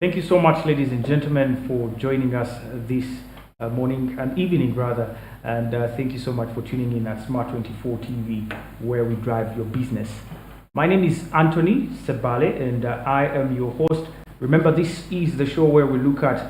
Thank you so much, ladies and gentlemen, for joining us this morning and evening, rather. And thank you so much for tuning in at Smart 24 TV, where we drive your business. My name is Anthony SEBALE, and I am your host. Remember, this is the show where we look at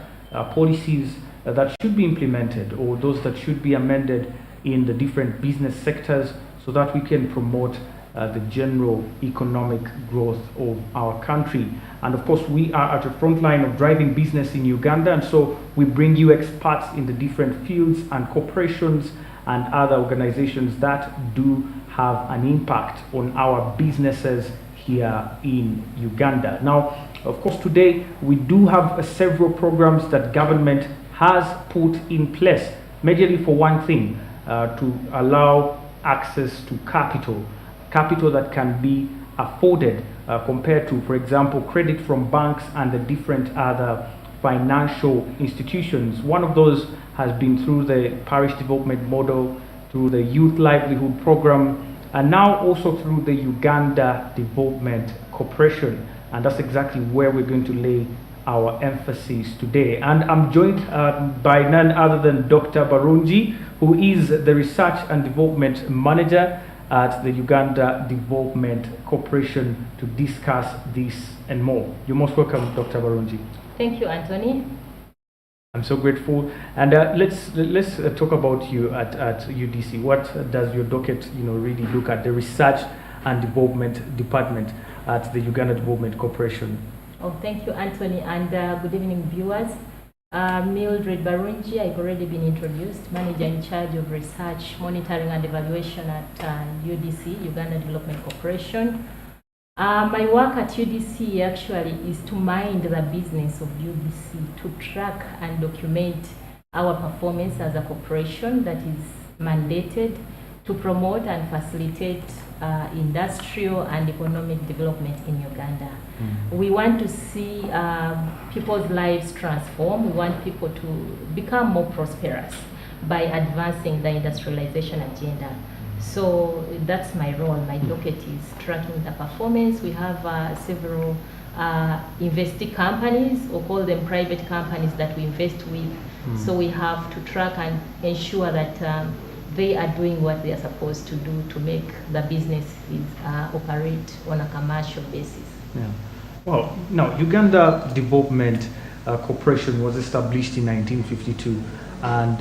policies that should be implemented or those that should be amended in the different business sectors so that we can promote the general economic growth of our country. And of course, we are at the front line of driving business in Uganda, and so we bring you experts in the different fields and corporations and other organizations that do have an impact on our businesses here in Uganda. Now, of course, today we do have several programs that government has put in place, majorly for one thing, to allow access to capital that can be afforded compared to, for example, credit from banks and the different other financial institutions. One of those has been through the parish development model, through the youth livelihood program, and now also through the Uganda Development Corporation. And that's exactly where we're going to lay our emphasis today. And I'm joined by none other than Dr. Barungi, who is the Research and Development Manager at the Uganda Development Corporation, to discuss this and more. You're most welcome, Dr. Barungi. Thank you, Anthony. I'm so grateful. And let's talk about you at UDC. What does your docket, really look at? The Research and Development Department at the Uganda Development Corporation. Oh, thank you, Anthony, and good evening, viewers. Mildred Barungi, I've already been introduced, manager in charge of research, monitoring and evaluation at UDC, Uganda Development Corporation. My work at UDC actually is to mind the business of UDC, to track and document our performance as a corporation that is mandated to promote and facilitate industrial and economic development in Uganda. We want to see people's lives transform. We want people to become more prosperous by advancing the industrialization agenda. So that's my role. My docket is tracking the performance. We have several investee companies, or call them private companies, that we invest with. So we have to track and ensure that they are doing what they are supposed to do to make the businesses operate on a commercial basis. Yeah. Well, now, Uganda Development Corporation was established in 1952, and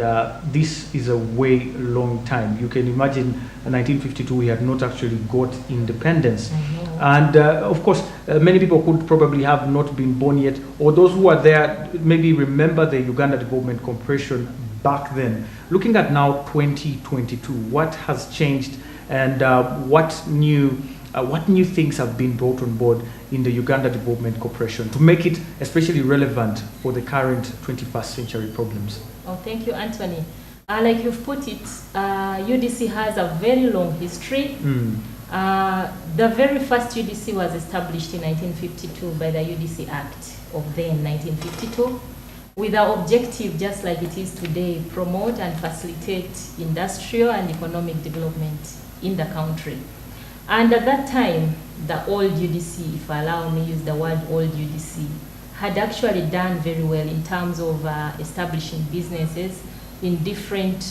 this is a way long time. You can imagine in 1952 we had not actually got independence. And of course, many people could probably have not been born yet, or those who are there maybe remember the Uganda Development Corporation back then. Looking at now 2022, what has changed, and what new things have been brought on board in the Uganda Development Corporation to make it especially relevant for the current 21st century problems? Oh, thank you, Anthony. Like you've put it, UDC has a very long history. The very first UDC was established in 1952 by the UDC Act of then 1952, with the objective, just like it is today, promote and facilitate industrial and economic development in the country. And at that time, the old UDC, if I allow me to use the word old UDC, had actually done very well in terms of establishing businesses in different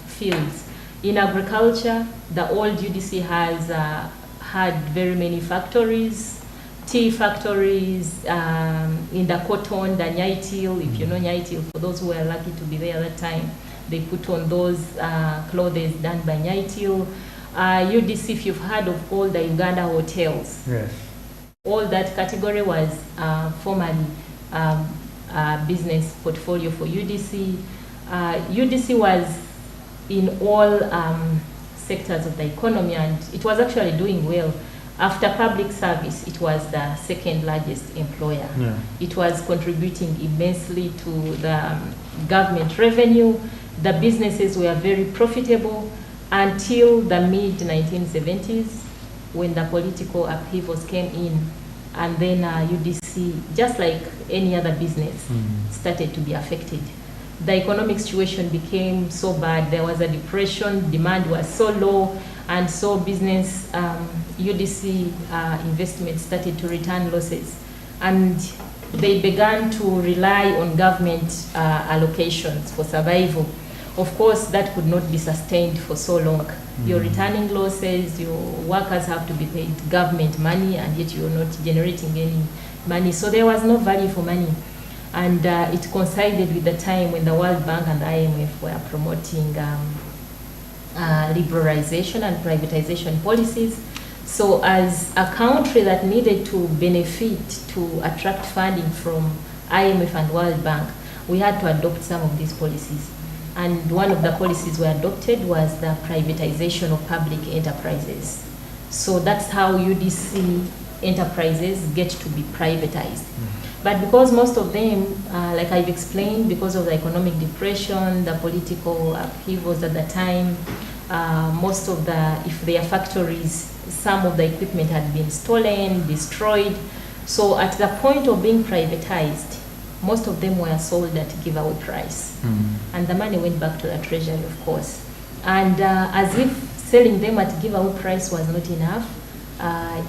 fields. In agriculture, the old UDC has had very many factories, tea factories, in the cotton, the Nyaitil, if you know Nyaitil, for those who were lucky to be there at that time, they put on those clothes done by Nyaitil. UDC, if you've heard of all the Uganda hotels, yes, all that category was formerly a business portfolio for UDC. UDC was in all sectors of the economy, and it was actually doing well. After public service, it was the second largest employer. Yeah. It was contributing immensely to the government revenue. The businesses were very profitable until the mid-1970s, when the political upheavals came in, and then UDC, just like any other business, started to be affected. The economic situation became so bad. There was a depression, demand was so low, and so business, UDC investment started to return losses. And they began to rely on government allocations for survival. Of course, that could not be sustained for so long. You're returning losses, your workers have to be paid government money, and yet you're not generating any money. So there was no value for money. And it coincided with the time when the World Bank and the IMF were promoting liberalization and privatization policies. So as a country that needed to benefit, to attract funding from IMF and World Bank, we had to adopt some of these policies. And one of the policies we adopted was the privatization of public enterprises. So that's how UDC enterprises get to be privatized. But because most of them, like I've explained, because of the economic depression, the political upheavals at the time, most of if their factories, some of the equipment had been stolen, destroyed. So at the point of being privatized, most of them were sold at giveaway price. And the money went back to the treasury, of course. And as if selling them at giveaway price was not enough,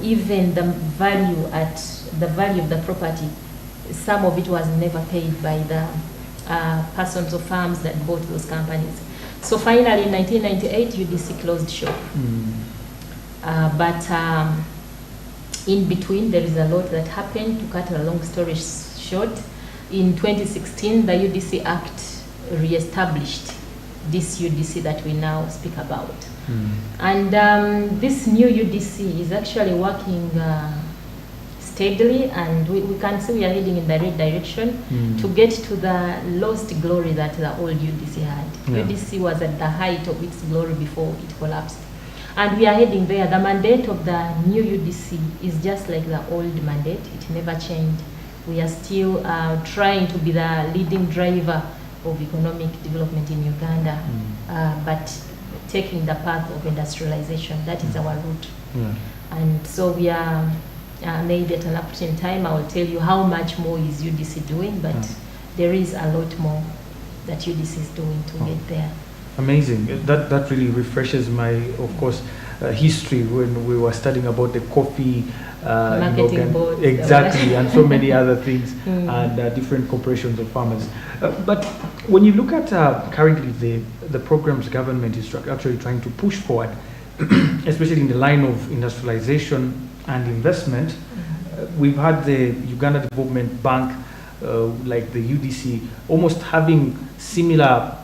even the value of the property, some of it was never paid by the persons or firms that bought those companies. So finally, in 1998, UDC closed shop. But in between, there is a lot that happened. To cut a long story short, in 2016, the UDC Act re-established this UDC that we now speak about. And this new UDC is actually working steadily, and we can see we are heading in the right direction to get to the lost glory that the old UDC had. UDC was at the height of its glory before it collapsed. And we are heading there. The mandate of the new UDC is just like the old mandate. It never changed. We are still trying to be the leading driver of economic development in Uganda, but taking the path of industrialization. That is our route. And so we are, maybe at an opportune time, I will tell you how much more is UDC doing, but there is a lot more that UDC is doing to get there. Amazing. That really refreshes my, of course, history when we were studying about the coffee marketing board, exactly, and so many other things, and different corporations of farmers. But when you look at currently the programs government is actually trying to push forward, especially in the line of industrialization and investment, we've had the Uganda Development Bank, like the UDC, almost having similar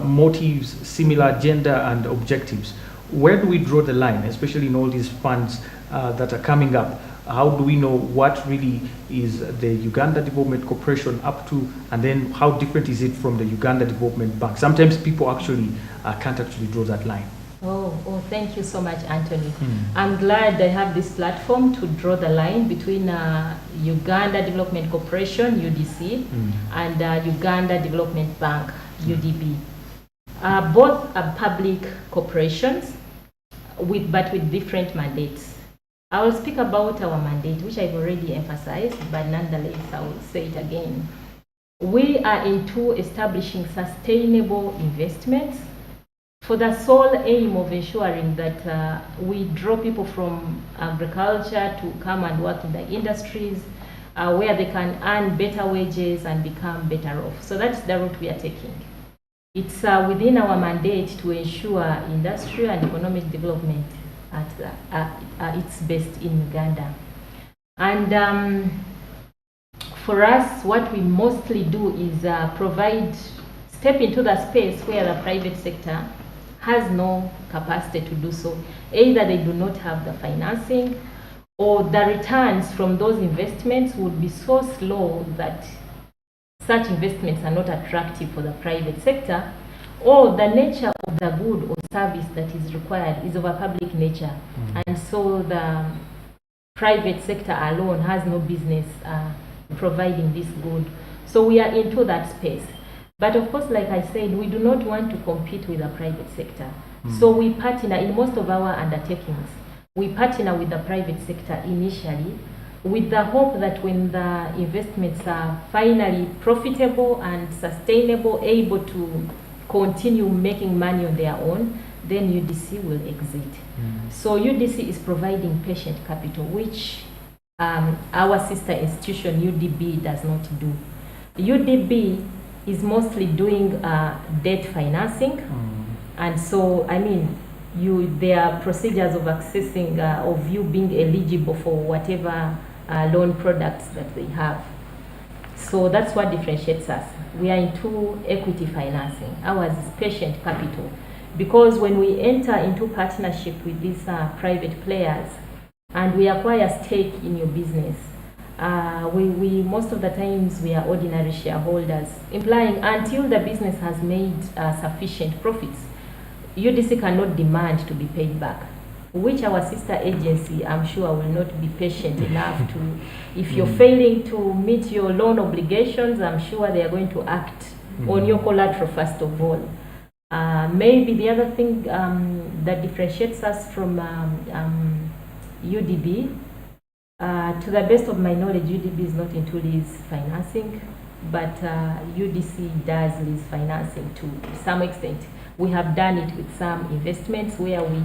motives, similar agenda and objectives. Where do we draw the line, especially in all these funds that are coming up? How do we know what really is the Uganda Development Corporation up to, and then how different is it from the Uganda Development Bank? Sometimes people actually can't actually draw that line. Oh, thank you so much, Anthony. I'm glad I have this platform to draw the line between Uganda Development Corporation, UDC, and Uganda Development Bank, UDB. Both are public corporations, but with different mandates. I will speak about our mandate, which I've already emphasized, but nonetheless, I will say it again. We are into establishing sustainable investments for the sole aim of ensuring that we draw people from agriculture to come and work in the industries where they can earn better wages and become better off. So that's the route we are taking. It's within our mandate to ensure industrial and economic development at its best in Uganda. And for us, what we mostly do is step into the space where the private sector has no capacity to do so. Either they do not have the financing, or the returns from those investments would be so slow that such investments are not attractive for the private sector, or the nature of the good or service that is required is of a public nature. And so the private sector alone has no business providing this good. So we are into that space. But of course, like I said, we do not want to compete with the private sector. So we partner in most of our undertakings. We partner with the private sector initially, with the hope that when the investments are finally profitable and sustainable, able to continue making money on their own, then UDC will exit. So UDC is providing patient capital, which our sister institution UDB does not do. UDB is mostly doing debt financing, and so I mean, there are procedures of accessing of you being eligible for whatever loan products that they have. So that's what differentiates us. We are into equity financing. Ours is patient capital, because when we enter into partnership with these private players and we acquire stake in your business, we most of the times we are ordinary shareholders, implying until the business has made sufficient profits, UDC cannot demand to be paid back, which our sister agency, I'm sure, will not be patient enough to. If you're failing to meet your loan obligations, I'm sure they are going to act on your collateral first of all. Maybe the other thing that differentiates us from UDB, to the best of my knowledge, UDB is not into lease financing, but UDC does lease financing to some extent. We have done it with some investments where we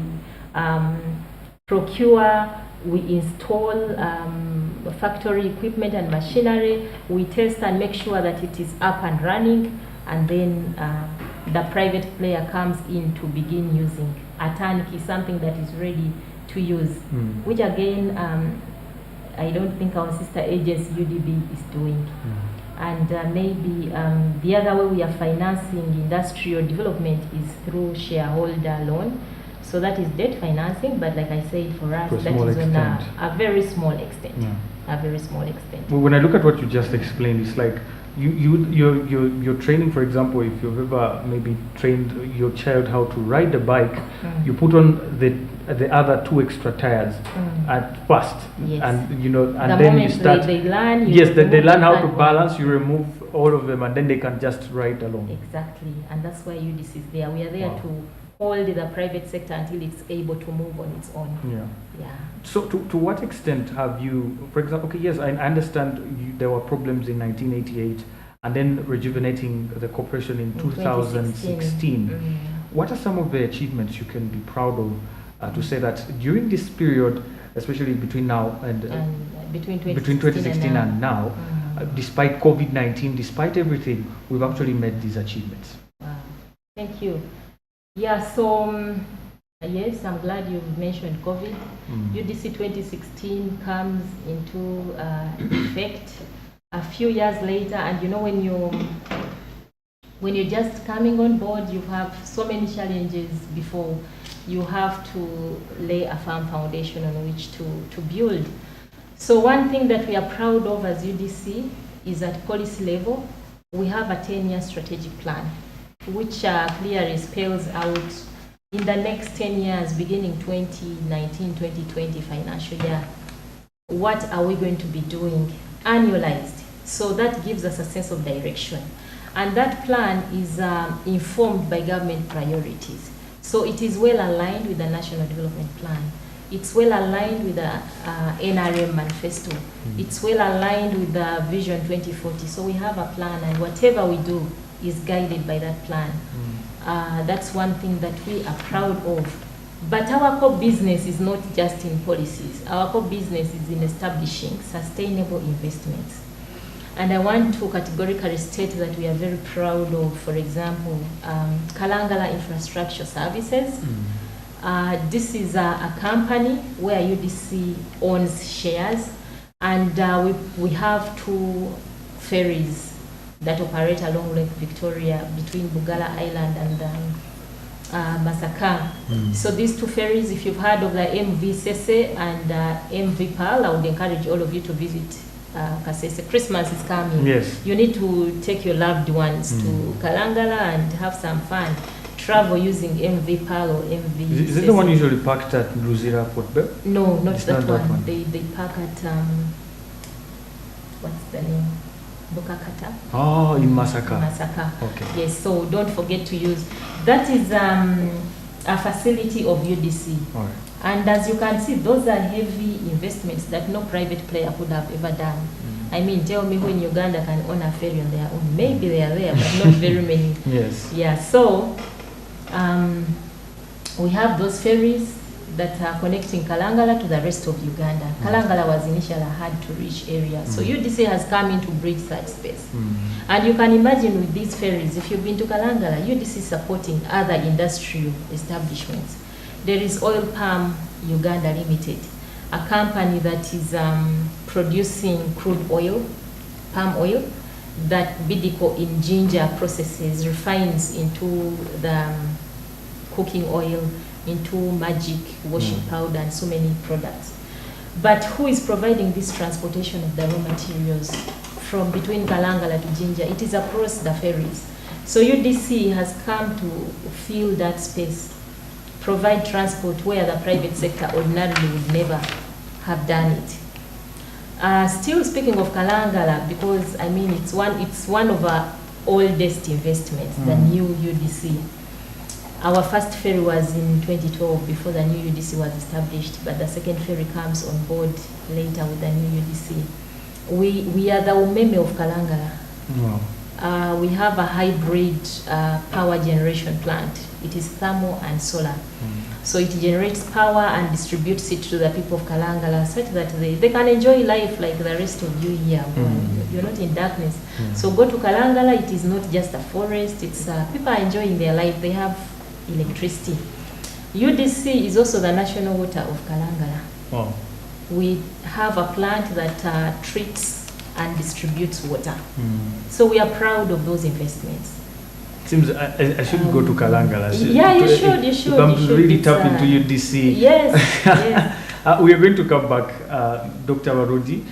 procure, we install factory equipment and machinery, we test and make sure that it is up and running, and then the private player comes in to begin using a turnkey, something that is ready to use, which again, I don't think our sister agency UDB is doing. And maybe the other way we are financing industrial development is through shareholder loan. So that is debt financing, but like I said, for us, that is on a very small extent. A very small extent. Well, when I look at what you just explained, it's like you're training, for example, if you've ever maybe trained your child how to ride a bike, you put on the other 2 extra tires at first, and and then you start. They learn. They learn how to balance. You remove all of them, and then they can just ride along. Exactly, and that's why UDC is there. We are there to hold the private sector until it's able to move on its own. Yeah. So to what extent have you, for example, okay, yes, I understand there were problems in 1988 and then rejuvenating the corporation in 2016. What are some of the achievements you can be proud of to say that during this period, especially between now and between 2016 and now, despite COVID-19, despite everything, we've actually made these achievements? Wow. Thank you. Yeah, so yes, I'm glad you mentioned COVID. UDC 2016 comes into effect a few years later, and when you're just coming on board, you have so many challenges before you have to lay a firm foundation on which to build. So one thing that we are proud of as UDC is at policy level, we have a 10-year strategic plan, which clearly spells out in the next 10 years, beginning 2019-2020 financial year, what are we going to be doing annualized? So that gives us a sense of direction. And that plan is informed by government priorities. So it is well aligned with the National Development Plan. It's well aligned with the NRM manifesto. It's well aligned with the Vision 2040. So we have a plan, and whatever we do is guided by that plan. That's one thing that we are proud of. But our core business is not just in policies. Our core business is in establishing sustainable investments. And I want to categorically state that we are very proud of, for example, Kalangala Infrastructure Services. This is a company where UDC owns shares, and we have 2 ferries that operate along Lake Victoria between Bugala Island and Masaka. So these 2 ferries, if you've heard of the MV Sese and MV Pearl, I would encourage all of you to visit Kasese. Christmas is coming. Yes. You need to take your loved ones to Kalangala and have some fun. Travel using MV Pearl or MV Is it the one usually parked at Luzira Port Bell? No, not It's that, not that one. one. They park at what's the name? Bukakata. Oh, in Masaka. Masaka. Okay. Yes, so don't forget to use. That is a facility of UDC. All right. And as you can see, those are heavy investments that no private player could have ever done. I mean, tell me when Uganda can own a ferry on their own. Maybe they are there, but not very many. Yes. Yeah, so we have those ferries. that are connecting Kalangala to the rest of Uganda. Kalangala was initially a hard-to-reach area, so UDC has come in to bridge that space. And you can imagine with these ferries, if you've been to Kalangala, UDC is supporting other industrial establishments. There is Oil Palm Uganda Limited, a company that is producing crude oil, palm oil, that Bidiko in Ginger processes, refines into the cooking oil, into magic washing powder, and so many products. But who is providing this transportation of the raw materials from between Kalangala to Ginger? It is across the ferries. So UDC has come to fill that space, provide transport where the private sector ordinarily would never have done it. Still speaking of Kalangala, because I mean it's one of our oldest investments, the new UDC. Our first ferry was in 2012 before the new UDC was established, but the second ferry comes on board later with the new UDC. We are the Umeme of Kalangala. Wow. We have a hybrid power generation plant. It is thermal and solar. So it generates power and distributes it to the people of Kalangala such that they can enjoy life like the rest of you here. You're not in darkness. So go to Kalangala, it is not just a forest, it's people are enjoying their life, they have electricity. UDC is also the national water of Kalangala. Wow. We have a plant that treats and distributes water. So we are proud of those investments. Seems I shouldn't go to Kalangala. Yeah, you should. I'm You should. really tap into UDC. Yes, yes. We are going to come back, Dr. Warunji.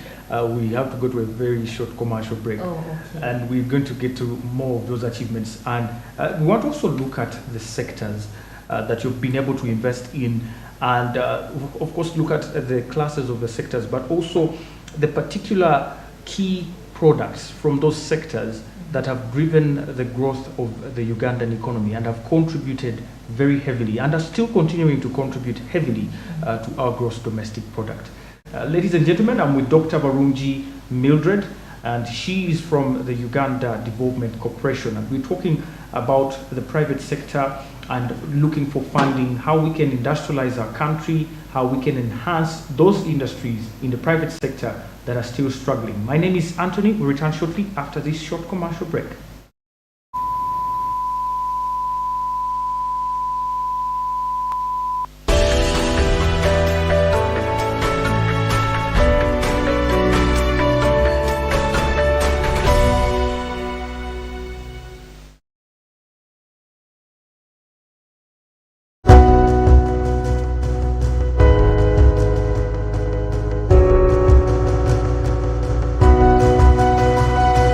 We have to go to a very short commercial break. Oh, okay. And we're going to get to more of those achievements. And we want to also look at the sectors that you've been able to invest in. And of course, look at the classes of the sectors, but also the particular key products from those sectors that have driven the growth of the Ugandan economy and have contributed very heavily and are still continuing to contribute heavily to our gross domestic product. Ladies and gentlemen, I'm with Dr. Warunji Mildred, and she is from the Uganda Development Corporation, and we're talking about the private sector and looking for funding, how we can industrialize our country, how we can enhance those industries in the private sector that are still struggling. My name is Anthony. We return shortly after this short commercial break.